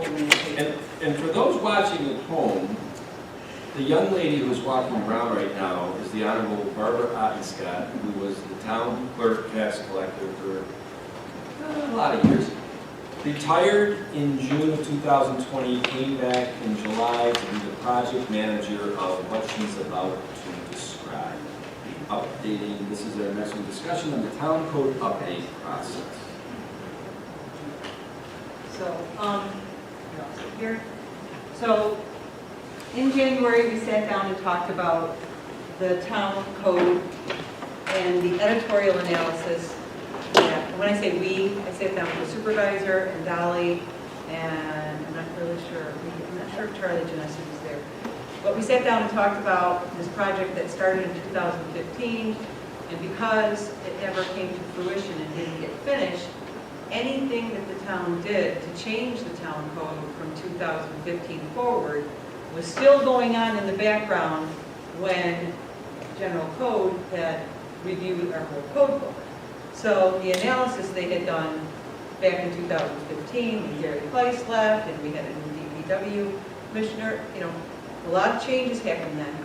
And, and for those watching at home, the young lady who's walking around right now is the Honorable Barbara Ottenscott, who was the town clerk tax collector for a lot of years. Retired in June of 2020, came back in July to be the project manager of what she's about to describe. Updating, this is our next one, discussion on the town code update process. So in January, we sat down and talked about the town code and the editorial analysis. When I say we, I sat down with the supervisor and Dolly, and I'm not sure if Charlie Genesi was there. But we sat down and talked about this project that started in 2015, and because it never came to fruition and didn't get finished, anything that the town did to change the town code from 2015 forward was still going on in the background when General Code had reviewed our whole code book. So the analysis they had done back in 2015, when Gary Price left and we had a new DPW commissioner, a lot of changes happened then.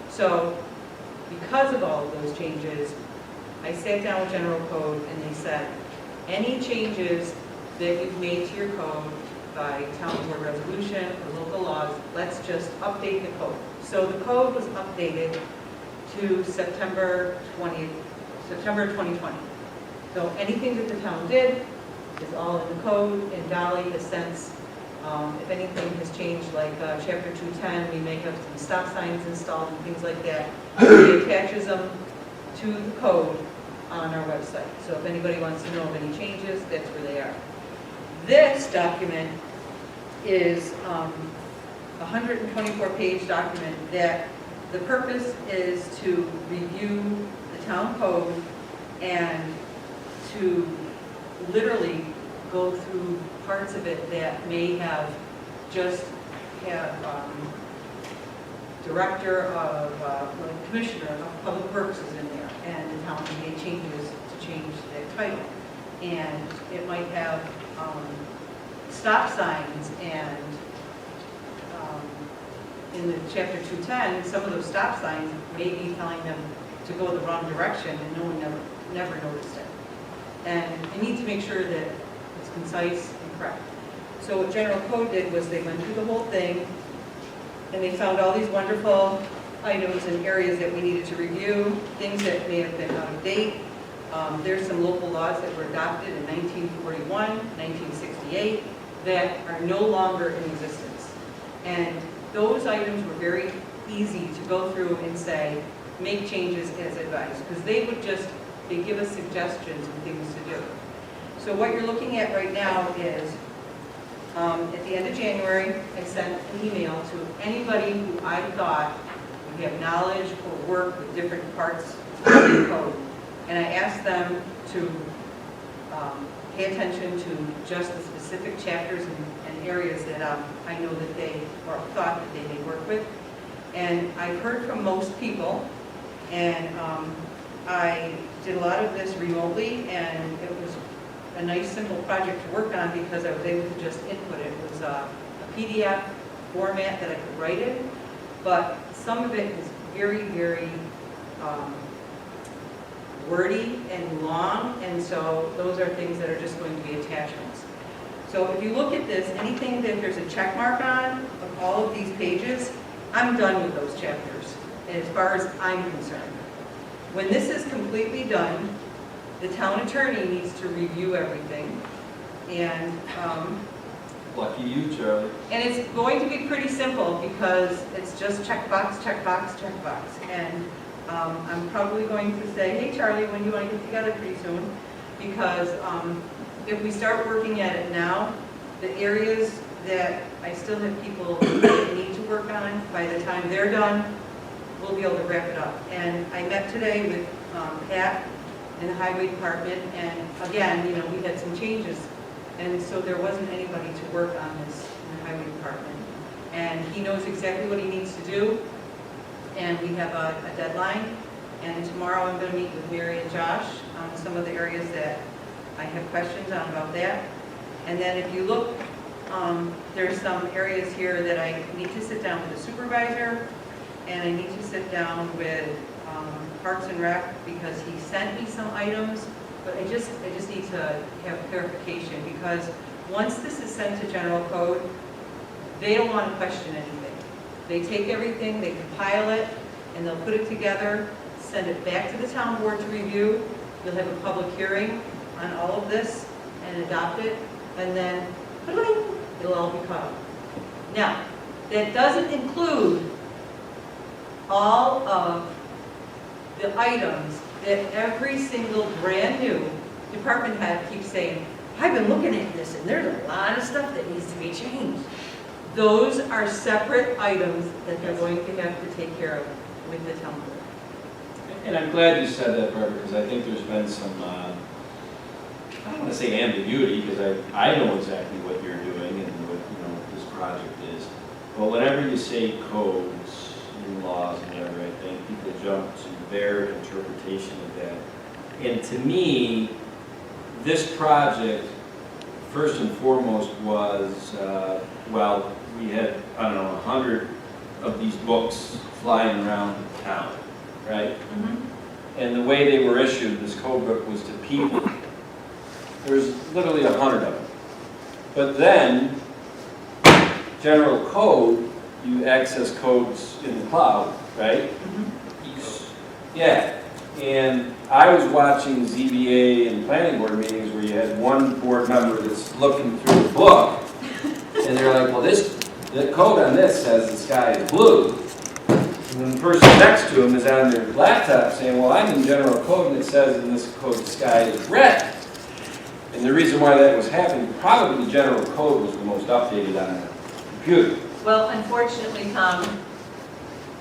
So because of all of those changes, I sat down with General Code and they said, any changes that you've made to your code by town board resolution or local laws, let's just update the code. So the code was updated to September 2020. So anything that the town did is all in the code, and Dolly has since, if anything has changed, like chapter 210, we may have some stop signs installed and things like that. She attaches them to the code on our website. So if anybody wants to know of any changes, that's where they are. This document is a 124-page document that the purpose is to review the town code and to literally go through parts of it that may have just have director of, commissioner of public works is in there, and the town made changes to change that title. And it might have stop signs, and in the chapter 210, some of those stop signs may be telling them to go the wrong direction, and no one never noticed it. And you need to make sure that it's concise and correct. So what General Code did was they went through the whole thing, and they found all these wonderful items and areas that we needed to review, things that may have been out of date. There's some local laws that were adopted in 1941, 1968, that are no longer in existence. And those items were very easy to go through and say, make changes as advised, because they give us suggestions and things to do. So what you're looking at right now is, at the end of January, I sent an email to anybody who I thought would have knowledge or work with different parts of the code. And I asked them to pay attention to just the specific chapters and areas that I know that they, or thought that they may work with. And I've heard from most people, and I did a lot of this remotely, and it was a nice simple project to work on because I was able to just input it. It was a PDF format that I could write in, but some of it is very, very wordy and long, and so those are things that are just going to be attachments. So if you look at this, anything that there's a check mark on of all of these pages, I'm done with those chapters as far as I'm concerned. When this is completely done, the town attorney needs to review everything, and Lucky you, Charlie. and it's going to be pretty simple because it's just checkbox, checkbox, checkbox. And I'm probably going to say, hey Charlie, when do you want to get together pretty soon? Because if we start working at it now, the areas that I still have people that need to work on, by the time they're done, we'll be able to wrap it up. And I met today with Pat in the highway department, and again, we had some changes, and so there wasn't anybody to work on this in the highway department. And he knows exactly what he needs to do, and we have a deadline. And tomorrow I'm going to meet with Mary and Josh on some of the areas that I have questions on about that. And then if you look there's some areas here that I need to sit down with the supervisor, and I need to sit down with Parks and Rec, because he sent me some items, but I just need to have clarification, because once this is sent to general code, they don't want to question anything. They take everything, they compile it, and they'll put it together, send it back to the town board to review. You'll have a public hearing on all of this and adopt it, and then it'll all be caught up. Now, that doesn't include all of the items that every single brand new department head keeps saying, I've been looking at this and there's a lot of stuff that needs to be changed. Those are separate items that they're going to have to take care of with the town board. And I'm glad you said that, Barbara, because I think there's been some, I don't want to say ambiguity, because I know exactly what you're doing and what this project is. But whenever you say codes and laws and whatever, I think people jump to their interpretation of that. And to me, this project, first and foremost, was, well, we had, I don't know, 100 of these books flying around town, right? Mm-hmm. And the way they were issued, this code book was to people. There's literally 100 of them. But then, general code, you access codes in the cloud, right? Mm-hmm. Yeah. And I was watching ZBA and planning board meetings where you had one board member that's looking through the book, and they're like, well, the code on this says the sky is blue. And then the person next to him is on their laptop saying, well, I'm in general code and it says in this code the sky is red. And the reason why that was happening, probably the general code was the most updated on the computer. Well, unfortunately, Tom,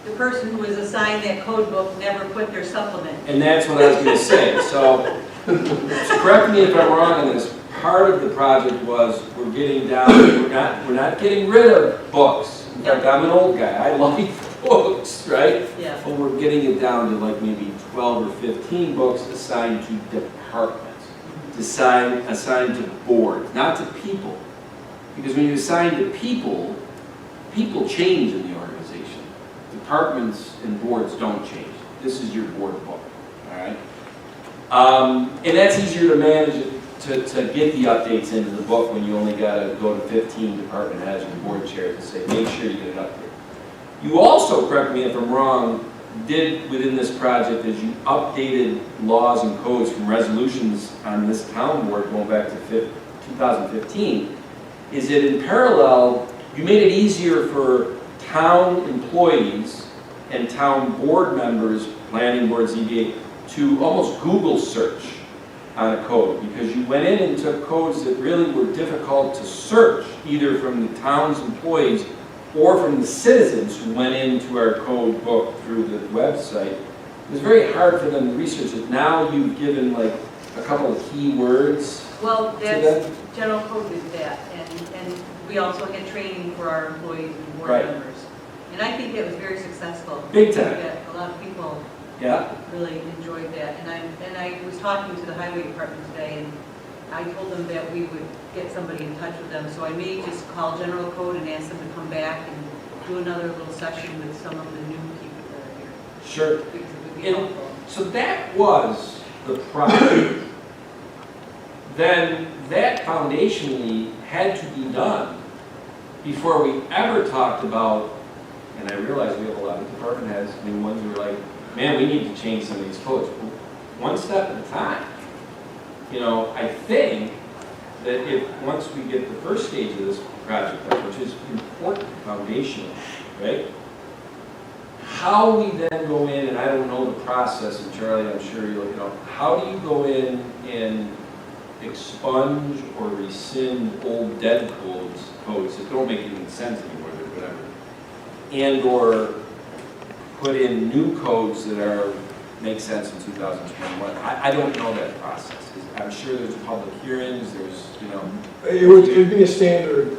the person who was assigned that code book never put their supplement. And that's what I was going to say. So correct me if I'm wrong on this. Part of the project was we're getting down, we're not getting rid of books. In fact, I'm an old guy. I like books, right? Yeah. But we're getting it down to like maybe 12 or 15 books assigned to departments, assigned to boards, not to people. Because when you assign to people, people change in the organization. Departments and boards don't change. This is your board book, all right? And that's easier to manage, to get the updates into the book when you only got to go to 15 department heads and board chairs and say, make sure you get it up there. You also, correct me if I'm wrong, did within this project as you updated laws and codes from resolutions on this town board going back to 2015, is that in parallel, you made it easier for town employees and town board members, planning board, ZBA, to almost Google search on a code, because you went in and took codes that really were difficult to search, either from the town's employees or from the citizens who went into our code book through the website. It was very hard for them to research it. Now you've given like a couple of key words. Well, that's general code did that, and we also had training for our employees and board members. And I think it was very successful. Big time. A lot of people really enjoyed that. And I was talking to the highway department today, and I told them that we would get somebody in touch with them. So I may just call general code and ask them to come back and do another little session with some of the new people that are here. Sure. Because it would be helpful. So that was the project. Then that foundationally had to be done before we ever talked about, and I realize we have a lot of department heads, new ones who are like, man, we need to change some of these codes. One step at a time. You know, I think that if once we get the first stage of this project done, which is important, foundational, right? How we then go in, and I don't know the process, and Charlie, I'm sure you'll, how do you go in and expunge or rescind old dead codes that don't make any sense anymore, or whatever, and or put in new codes that make sense in 2021. I don't know that process. I'm sure there's public hearings, there's, It would be a standard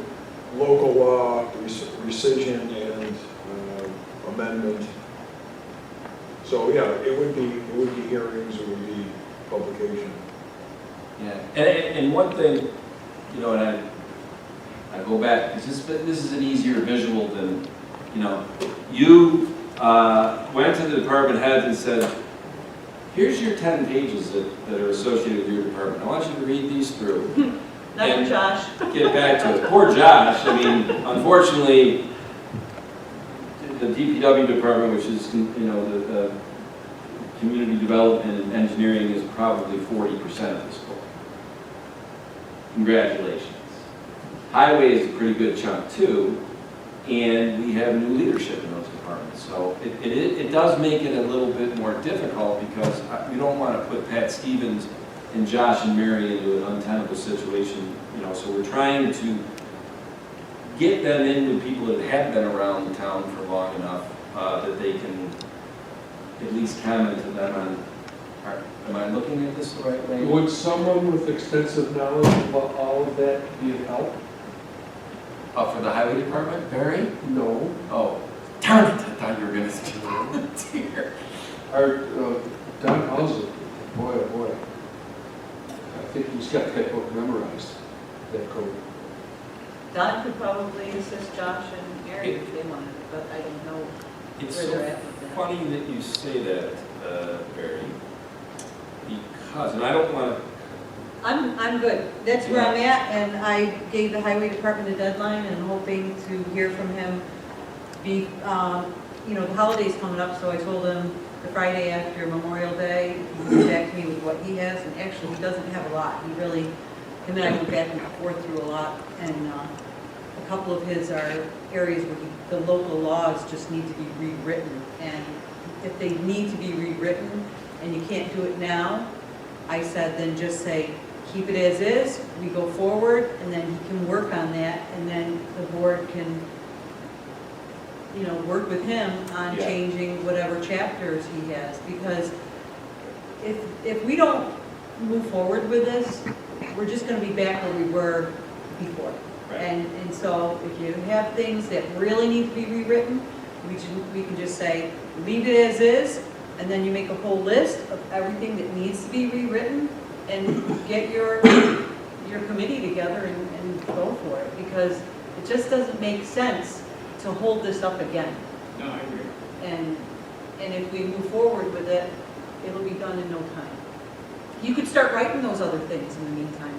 local law rescission and amendment. So yeah, it would be hearings, it would be publication. Yeah, and one thing, and I go back, because this is an easier visual than, you went to the department heads and said, here's your 10 pages that are associated with your department. I want you to read these through. Not And for Josh. Get back to it. Poor Josh, I mean, unfortunately, the DPW department, which is, the community development and engineering is probably 40% of this book. Congratulations. Highway is a pretty good chunk too, and we have new leadership in those departments. So it does make it a little bit more difficult because we don't want to put Pat Stevens and Josh and Mary into an untenable situation, so we're trying to get them in with people that have been around the town for long enough that they can at least comment to them on, am I looking at this the right way? Would someone with extensive knowledge about all of that be of help? For the highway department, Barry? No. Oh, darn it, I thought you were going to volunteer. Our, Don Hauser, boy, oh boy. I think he's got that book memorized, that code. Don could probably assist Josh and Mary if they wanted, but I don't know It's where so they're at with that. funny that you say that, Barry, because, and I don't want to, I'm good. That's where I'm at, and I gave the highway department a deadline and hoping to hear from him. The holiday's coming up, so I told him the Friday after Memorial Day, he can get back to me with what he has, and actually, he doesn't have a lot. Him and I went back and forth through a lot, and a couple of his are areas where the local laws just need to be rewritten, and if they need to be rewritten, and you can't do it now, I said, then just say, keep it as is, we go forward, and then he can work on that, and then the board can, work with him on Yeah. changing whatever chapters he has, because if we don't move forward with this, we're just gonna be back where we were before. Right. And so if you have things that really need to be rewritten, we can just say, leave it as is, and then you make a whole list of everything that needs to be rewritten, and get your committee together and go for it, because it just doesn't make sense to hold this up again. no, I agree. And if we move forward with it, it'll be done in no time. You could start writing those other things in the meantime.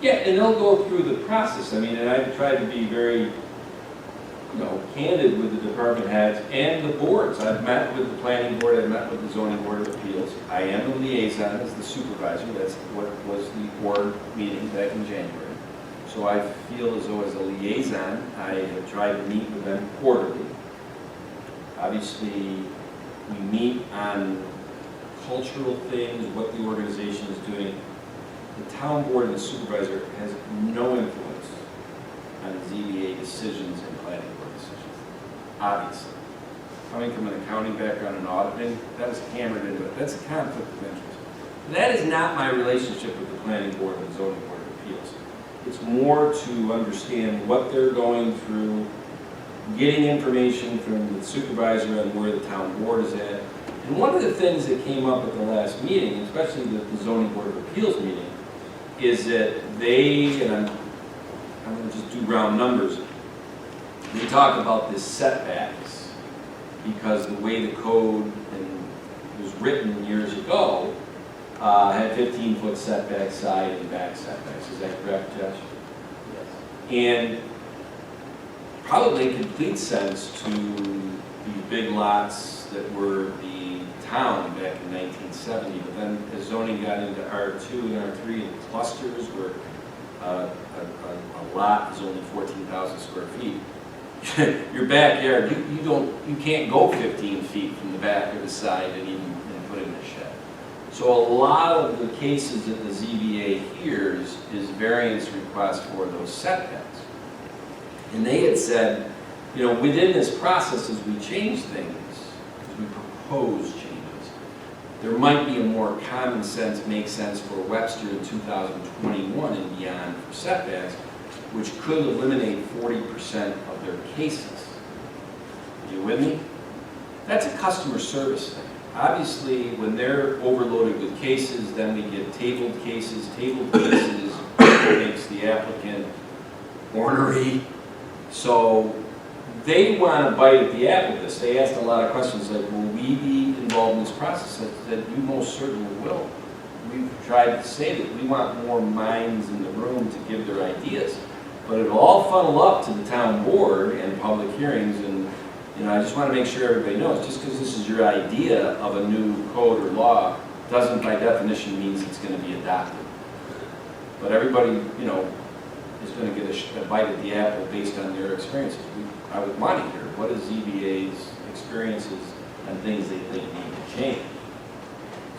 Yeah, and they'll go through the process. I mean, and I've tried to be very, candid with the department heads and the boards. I've met with the planning board, I've met with the zoning board of appeals. I am the liaison as the supervisor. That's what was the board meeting back in January. So I feel as though as a liaison, I have tried to meet with them quarterly. Obviously, we meet on cultural things, what the organization is doing. The town board and the supervisor has no influence on ZBA decisions and planning board decisions, obviously. Coming from an accounting background and auditing, that was hammered into it. That's a conflict of interest. That is not my relationship with the planning board and the zoning board of appeals. It's more to understand what they're going through, getting information from the supervisor on where the town board is at. And one of the things that came up at the last meeting, especially the zoning board of appeals meeting, is that they, and I'm going to just do round numbers, they talk about this setbacks because the way the code was written years ago had 15-foot setback side and back setbacks. Is that correct, Josh? Yes. And probably complete sense to these big lots that were the town back in 1970, but then as zoning got into R2 and R3 and clusters where a lot is only 14,000 square feet, your backyard, you can't go 15 feet from the back or the side and put in a shed. So a lot of the cases that the ZBA hears is variance requests for those setbacks. And they had said, within this process as we change things, as we propose changes, there might be a more common sense, make sense for Webster in 2021 and beyond for setbacks, which could eliminate 40% of their cases. Are you with me? That's a customer service thing. Obviously, when they're overloaded with cases, then we get tabled cases. Tabled cases makes the applicant ornery. So they want to bite at the apple with this. They asked a lot of questions like, will we be involved in this process? I said, you most certainly will. We've tried to say that we want more minds in the room to give their ideas. But it'll all funnel up to the town board and public hearings, and I just want to make sure everybody knows, just because this is your idea of a new code or law, doesn't by definition means it's going to be adopted. But everybody, is going to get a bite at the apple based on their experiences. I would want to hear, what is ZBA's experiences and things they think need to change?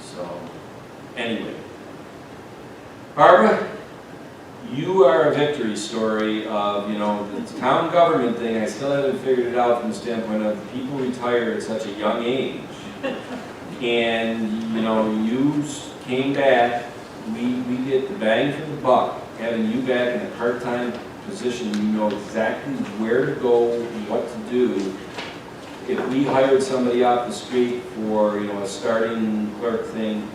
So, anyway. Barbara, you are a victory story of, the town government thing. I still haven't figured it out from the standpoint of people retire at such a young age. And, you came back, we get the bang for the buck, having you back in a part-time position. You know exactly where to go, what to do. If we hired somebody off the street for, a starting clerk thing,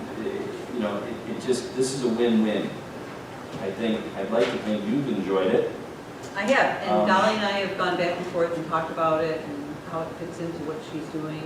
this is a win-win. I'd like to think you've enjoyed it. I have, and Dolly and I have gone back and forth and talked about it and how it fits into what she's doing.